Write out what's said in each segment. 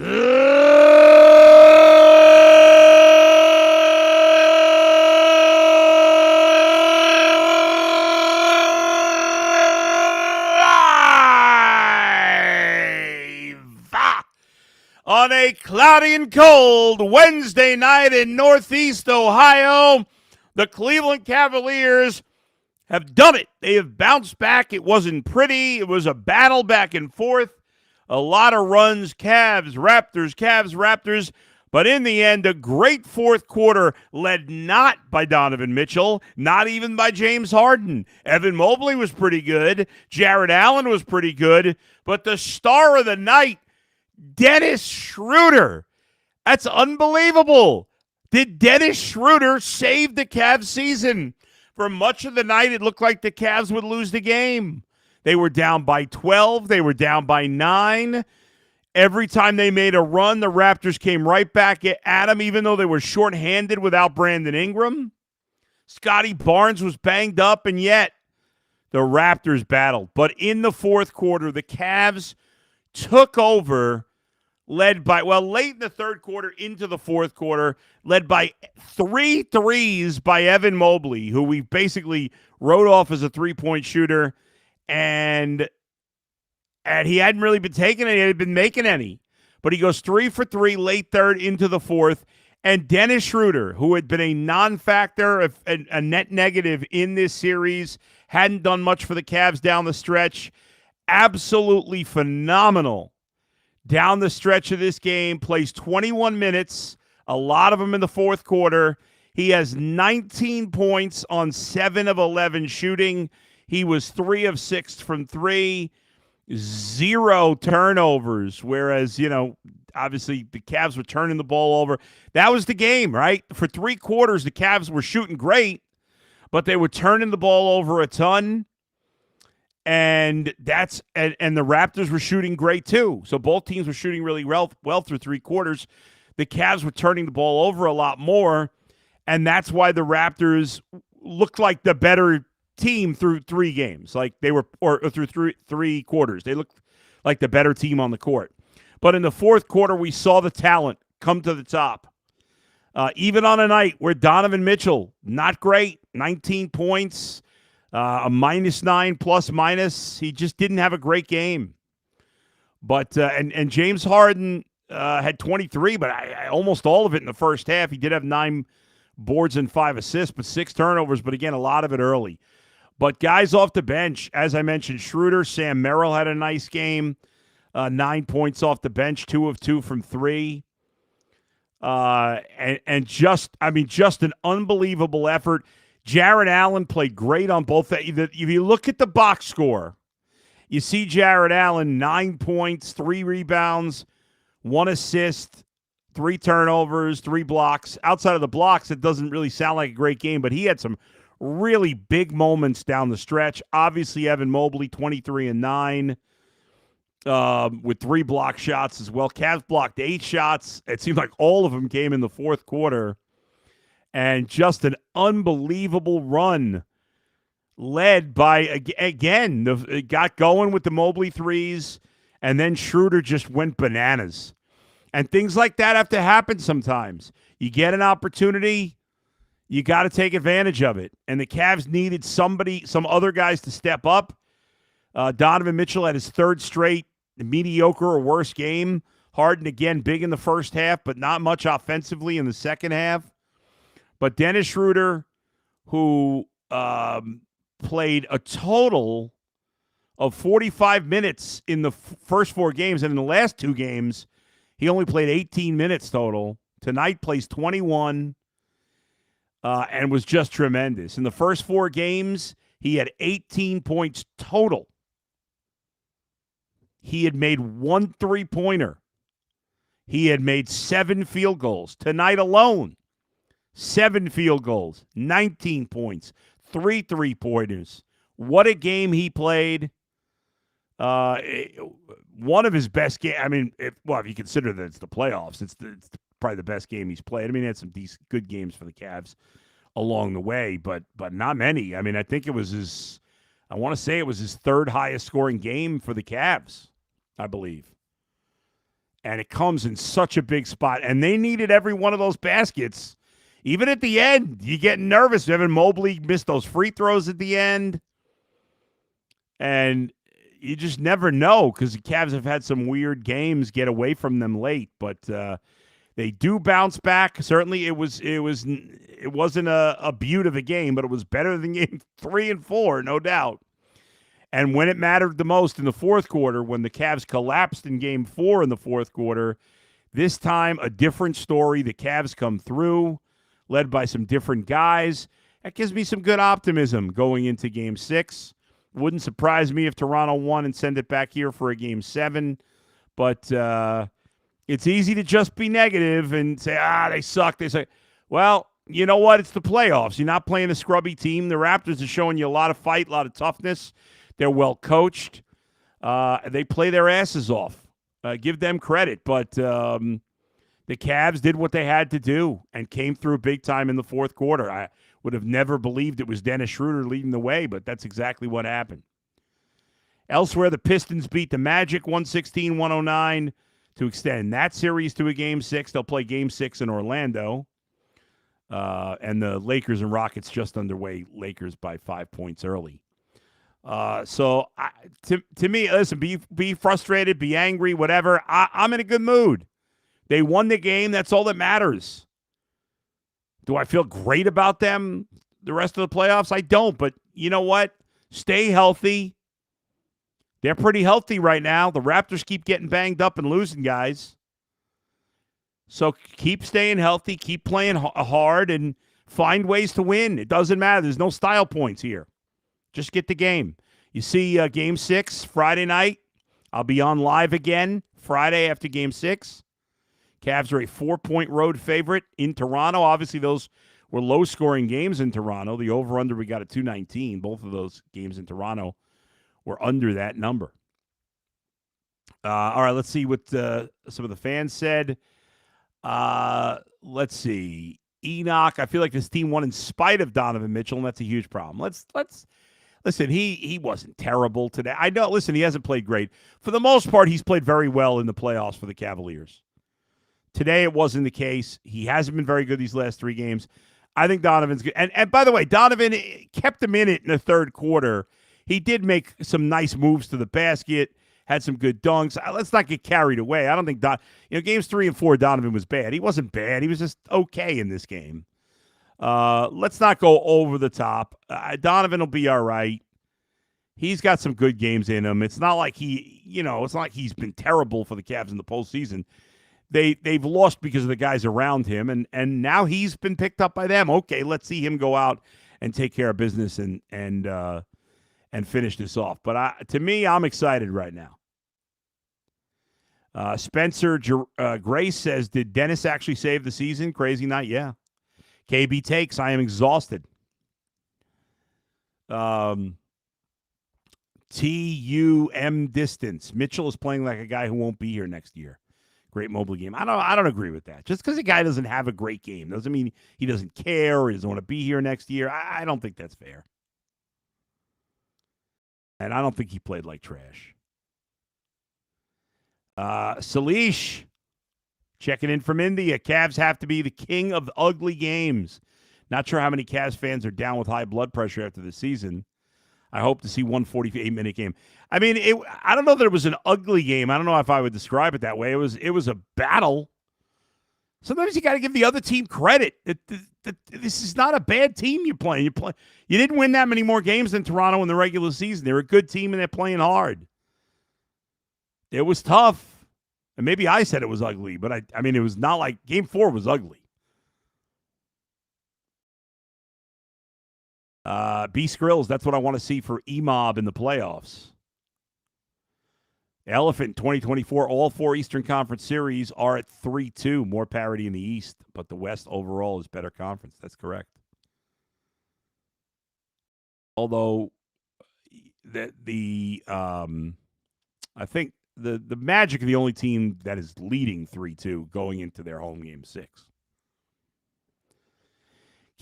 On a cloudy and cold Wednesday night in Northeast Ohio, the Cleveland Cavaliers have done it. They have bounced back. It wasn't pretty. It was a battle back and forth. A lot of runs, Cavs, Raptors. But in the end, a great fourth quarter led not by Donovan Mitchell, not even by James Harden. Evan Mobley was pretty good. Jarrett Allen was pretty good. But the star of the night, Dennis Schroder. That's unbelievable. Did Dennis Schroder save the Cavs season? For much of the night, it looked like the Cavs would lose the game. They were down by 12. They were down by 9. Every time they made a run, the Raptors came right back at them, even though they were shorthanded without Brandon Ingram. Scotty Barnes was banged up, and yet the Raptors battled. But in the fourth quarter, the Cavs took over, led by, late in the third quarter into the fourth quarter, led by 3 threes by Evan Mobley, who we basically wrote off as a three-point shooter, and he hadn't really been taking any. He hadn't been making any. But he goes 3 for 3 late third into the fourth, and Dennis Schroder, who had been a non-factor, a net negative in this series, hadn't done much for the Cavs down the stretch, absolutely phenomenal down the stretch of this game, plays 21 minutes, a lot of them in the fourth quarter. He has 19 points on 7 of 11 shooting. He was 3 of 6 from 3, 0 turnovers, whereas, obviously the Cavs were turning the ball over. That was the game, right? For 3 quarters, the Cavs were shooting great, but they were turning the ball over a ton. And the Raptors were shooting great too. So both teams were shooting really well through 3 quarters. The Cavs were turning the ball over a lot more, and that's why the Raptors looked like the better team through 3 games. Like they were, or through three quarters, they looked like the better team on the court. But in the fourth quarter, we saw the talent come to the top. Even on a night where Donovan Mitchell, not great, 19 points. A -9 plus minus. He just didn't have a great game. But and James Harden had 23, but almost all of it in the first half. He did have 9 boards and 5 assists, but 6 turnovers. But again, a lot of it early. But guys off the bench, as I mentioned, Schroder, Sam Merrill had a nice game. 9 points off the bench, 2 of 2 from 3. And just an unbelievable effort. Jarrett Allen played great on both. If you look at the box score, you see Jarrett Allen, 9 points, 3 rebounds, 1 assist, 3 turnovers, 3 blocks. Outside of the blocks, it doesn't really sound like a great game, but he had some really big moments down the stretch. Obviously, Evan Mobley, 23 and 9, with 3 block shots as well. Cavs blocked 8 shots. It seemed like all of them came in the fourth quarter. And just an unbelievable run led by, again, it got going with the Mobley threes, and then Schroder just went bananas. And things like that have to happen sometimes. You get an opportunity, you got to take advantage of it. And the Cavs needed some other guys to step up. Donovan Mitchell had his 3rd straight mediocre or worse game. Harden, again, big in the first half, but not much offensively in the second half. But Dennis Schroder, who played a total of 45 minutes in the first 4 games, and in the last 2 games, he only played 18 minutes total. Tonight plays 21 and was just tremendous. In the first 4 games, he had 18 points total. He had made 1 3-pointer. He had made 7 field goals. Tonight alone, 7 field goals, 19 points, 3 3-pointers. What a game he played. One of his best games. I mean, if you consider that it's the playoffs, it's probably the best game he's played. I mean, he had some good games for the Cavs along the way, but not many. I mean, I think it was I want to say it was his 3rd highest scoring game for the Cavs, I believe. And it comes in such a big spot. And they needed every one of those baskets. Even at the end, you get nervous. Evan Mobley missed those free throws at the end. And you just never know because the Cavs have had some weird games get away from them late. But they do bounce back. Certainly it wasn't a beaut of a game, but it was better than game 3 and 4, no doubt. And when it mattered the most in the fourth quarter, when the Cavs collapsed in game 4 in the fourth quarter, this time a different story. The Cavs come through, led by some different guys. That gives me some good optimism going into game 6. Wouldn't surprise me if Toronto won and send it back here for a game 7. But it's easy to just be negative and say, they suck. They say, well, you know what? It's the playoffs. You're not playing a scrubby team. The Raptors are showing you a lot of fight, a lot of toughness. They're well coached. They play their asses off. Give them credit. But the Cavs did what they had to do and came through big time in the fourth quarter. I would have never believed it was Dennis Schroder leading the way, but that's exactly what happened. Elsewhere, the Pistons beat the Magic 116-109 to extend that series to a game 6. They'll play game 6 in Orlando. And the Lakers and Rockets just underway. Lakers by 5 points early. To me, listen, be frustrated, be angry, whatever. I'm in a good mood. They won the game. That's all that matters. Do I feel great about them the rest of the playoffs? I don't, but you know what? Stay healthy. They're pretty healthy right now. The Raptors keep getting banged up and losing guys. So keep staying healthy, keep playing hard, and find ways to win. It doesn't matter. There's no style points here. Just get the game. You see game 6 Friday night. I'll be on live again Friday after game 6. Cavs are a 4-point road favorite in Toronto. Obviously, those were low-scoring games in Toronto. The over-under, we got at 219. Both of those games in Toronto were under that number. All right, let's see what some of the fans said. Let's see. Enoch, I feel like this team won in spite of Donovan Mitchell, and that's a huge problem. Let's listen, he wasn't terrible today. I know, listen, he hasn't played great. For the most part, he's played very well in the playoffs for the Cavaliers. Today, it wasn't the case. He hasn't been very good these last 3 games. I think Donovan's good. And by the way, Donovan kept him in it in the third quarter. He did make some nice moves to the basket, had some good dunks. Let's not get carried away. I don't think games 3 and 4, Donovan was bad. He wasn't bad. He was just okay in this game. Let's not go over the top. Donovan will be all right. He's got some good games in him. It's not like it's not like he's been terrible for the Cavs in the postseason. They've lost because of the guys around him, and now he's been picked up by them. Okay, let's see him go out and take care of business and finish this off. But to me, I'm excited right now. Spencer Grace says, did Dennis actually save the season? Crazy night, yeah. KB takes, I am exhausted. TUM distance. Mitchell is playing like a guy who won't be here next year. Great Mobley game. I don't agree with that. Just because a guy doesn't have a great game doesn't mean he doesn't care or he doesn't want to be here next year. I don't think that's fair. And I don't think he played like trash. Salish, checking in from India. Cavs have to be the king of the ugly games. Not sure how many Cavs fans are down with high blood pressure after the season. I hope to see 148-minute game. I mean, I don't know that it was an ugly game. I don't know if I would describe it that way. It was a battle. Sometimes you got to give the other team credit. This is not a bad team you're playing. You didn't win that many more games than Toronto in the regular season. They're a good team, and they're playing hard. It was tough. And maybe I said it was ugly, but I mean, it was not like Game 4 was ugly. B Skrills, that's what I want to see for E-Mob in the playoffs. Elephant 2024, all 4 Eastern Conference series are at 3-2. More parity in the East, but the West overall is better conference. That's correct. Although I think the Magic are the only team that is leading 3-2 going into their home game 6.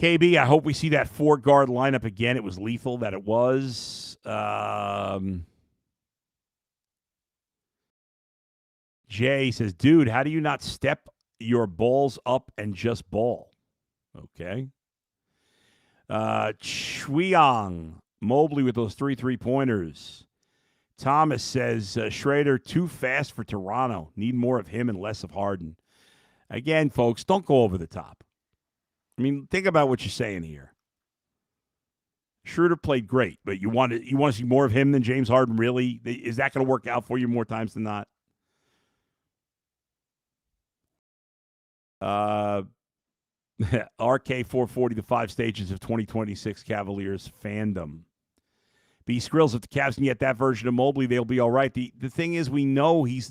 KB, I hope we see that 4-guard lineup again. It was lethal that it was. Jay says, dude, how do you not step your balls up and just ball? Okay. Chuyang, Mobley with those 3-3-pointers. Thomas says, Schroder, too fast for Toronto. Need more of him and less of Harden. Again, folks, don't go over the top. I mean, think about what you're saying here. Schroder played great, but you want to see more of him than James Harden, really? Is that going to work out for you more times than not? RK440, the 5 stages of 2026 Cavaliers fandom. B. Skrills, if the Cavs can get that version of Mobley, they'll be all right. The thing is, we know he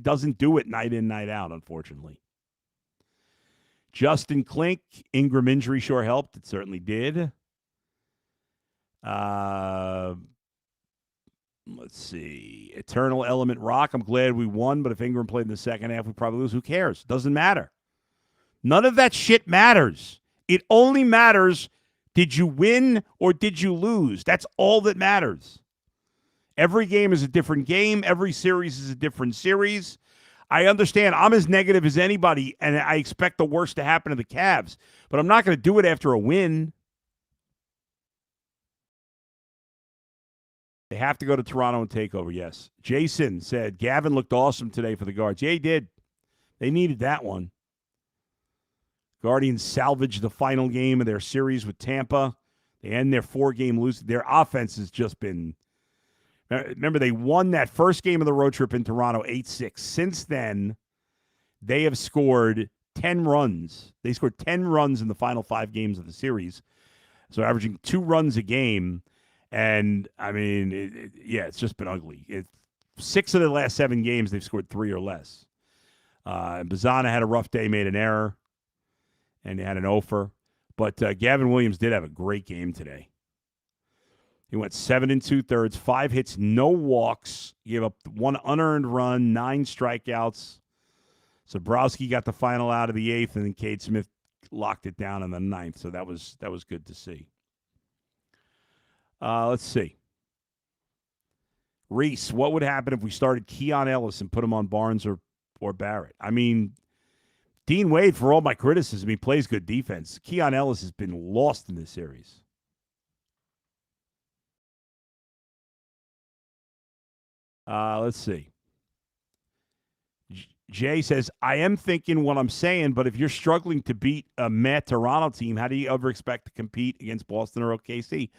doesn't do it night in, night out, unfortunately. Justin Klink, Ingram injury sure helped. It certainly did. Let's see. Eternal Element Rock, I'm glad we won, but if Ingram played in the second half, we probably lose. Who cares? Doesn't matter. None of that shit matters. It only matters, did you win or did you lose? That's all that matters. Every game is a different game. Every series is a different series. I understand I'm as negative as anybody, and I expect the worst to happen to the Cavs, but I'm not going to do it after a win. They have to go to Toronto and take over, yes. Jason said, Gavin looked awesome today for the Guards. Yeah, he did. They needed that one. Guardians salvaged the final game of their series with Tampa. They end their 4-game losing. Their offense has just been – remember, they won that first game of the road trip in Toronto 8-6. Since then, they have scored 10 runs. They scored 10 runs in the final 5 games of the series, so averaging 2 runs a game. And, I mean, it's just been ugly. 6 of the last 7 games, they've scored 3 or less. Bazana had a rough day, made an error. And they had an offer. But Gavin Williams did have a great game today. He went 7 2/3, 5 hits, no walks. He gave up 1 unearned run, 9 strikeouts. Zabrowski got the final out of the 8th, and then Cade Smith locked it down in the 9th. So that was good to see. Let's see. Reese, what would happen if we started Keon Ellis and put him on Barnes or Barrett? I mean, Dean Wade, for all my criticism, he plays good defense. Keon Ellis has been lost in this series. Let's see. Jay says, I am thinking what I'm saying, but if you're struggling to beat a Matt Toronto team, how do you ever expect to compete against Boston or OKC?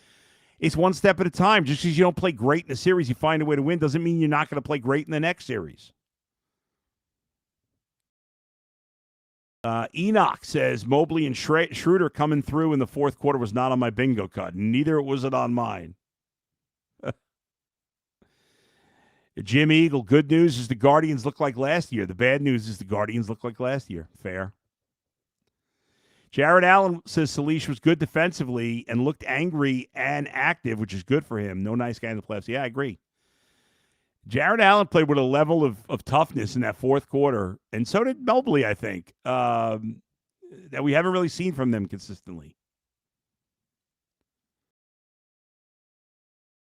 It's one step at a time. Just because you don't play great in a series, you find a way to win, doesn't mean you're not going to play great in the next series. Enoch says, Mobley and Schroder coming through in the fourth quarter was not on my bingo card. Neither was it on mine. Jim Eagle, good news is the Guardians look like last year. The bad news is the Guardians look like last year. Fair. Jared Allen says Salish was good defensively and looked angry and active, which is good for him. No nice guy in the playoffs. Yeah, I agree. Jared Allen played with a level of toughness in that fourth quarter, and so did Mobley, I think, that we haven't really seen from them consistently.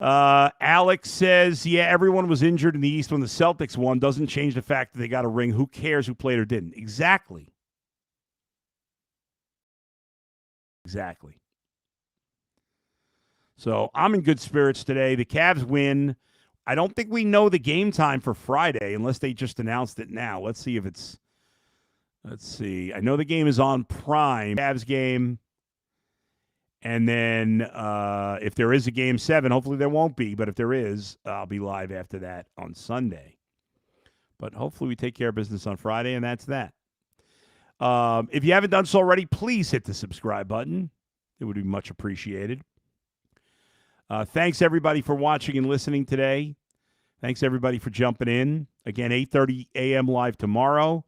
Alex says, yeah, everyone was injured in the East when the Celtics won. Doesn't change the fact that they got a ring. Who cares who played or didn't? Exactly. So I'm in good spirits today. The Cavs win. I don't think we know the game time for Friday unless they just announced it now. Let's see. I know the game is on Prime. Cavs game. And then if there is a Game 7, hopefully there won't be. But if there is, I'll be live after that on Sunday. But hopefully we take care of business on Friday, and that's that. If you haven't done so already, please hit the subscribe button. It would be much appreciated. Thanks, everybody, for watching and listening today. Thanks, everybody, for jumping in. Again, 8:30 a.m. live tomorrow,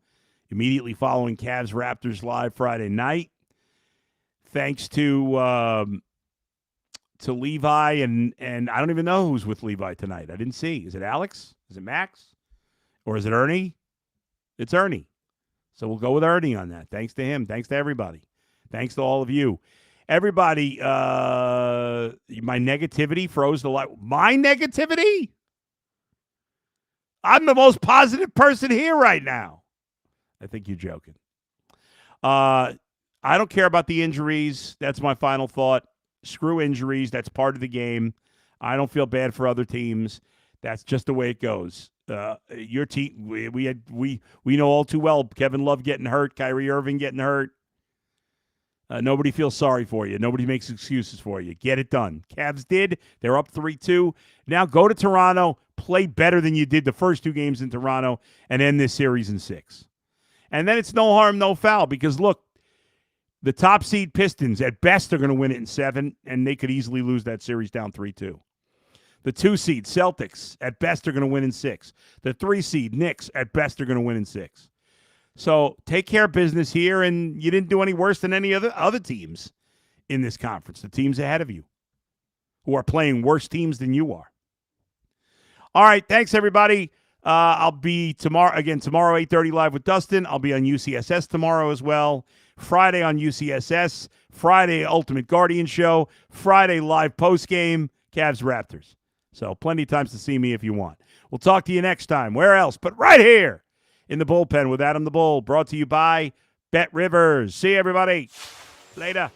immediately following Cavs Raptors live Friday night. Thanks to Levi, and I don't even know who's with Levi tonight. I didn't see. Is it Alex? Is it Max? Or is it Ernie? It's Ernie. So we'll go with Ernie on that. Thanks to him. Thanks to everybody. Thanks to all of you. Everybody, my negativity froze the light. My negativity? I'm the most positive person here right now. I think you're joking. I don't care about the injuries. That's my final thought. Screw injuries. That's part of the game. I don't feel bad for other teams. That's just the way it goes. Your team, we know all too well. Kevin Love getting hurt, Kyrie Irving getting hurt. Nobody feels sorry for you. Nobody makes excuses for you. Get it done. Cavs did. They're up 3-2. Now go to Toronto, play better than you did the first 2 games in Toronto, and end this series in 6. And then it's no harm, no foul, because look, the top seed Pistons, at best, are going to win it in 7, and they could easily lose that series down 3-2. The 2 seed Celtics, at best, are going to win in 6. The 3 seed Knicks, at best, are going to win in 6. So take care of business here, and you didn't do any worse than any other teams in this conference, the teams ahead of you, who are playing worse teams than you are. All right, thanks, everybody. I'll be tomorrow 8:30 live with Dustin. I'll be on UCSS tomorrow as well. Friday on UCSS. Friday, Ultimate Guardian Show. Friday, live postgame, Cavs Raptors. So plenty of times to see me if you want. We'll talk to you next time. Where else but right here in the bullpen with Adam the Bull, brought to you by Bet Rivers. See you, everybody. Later.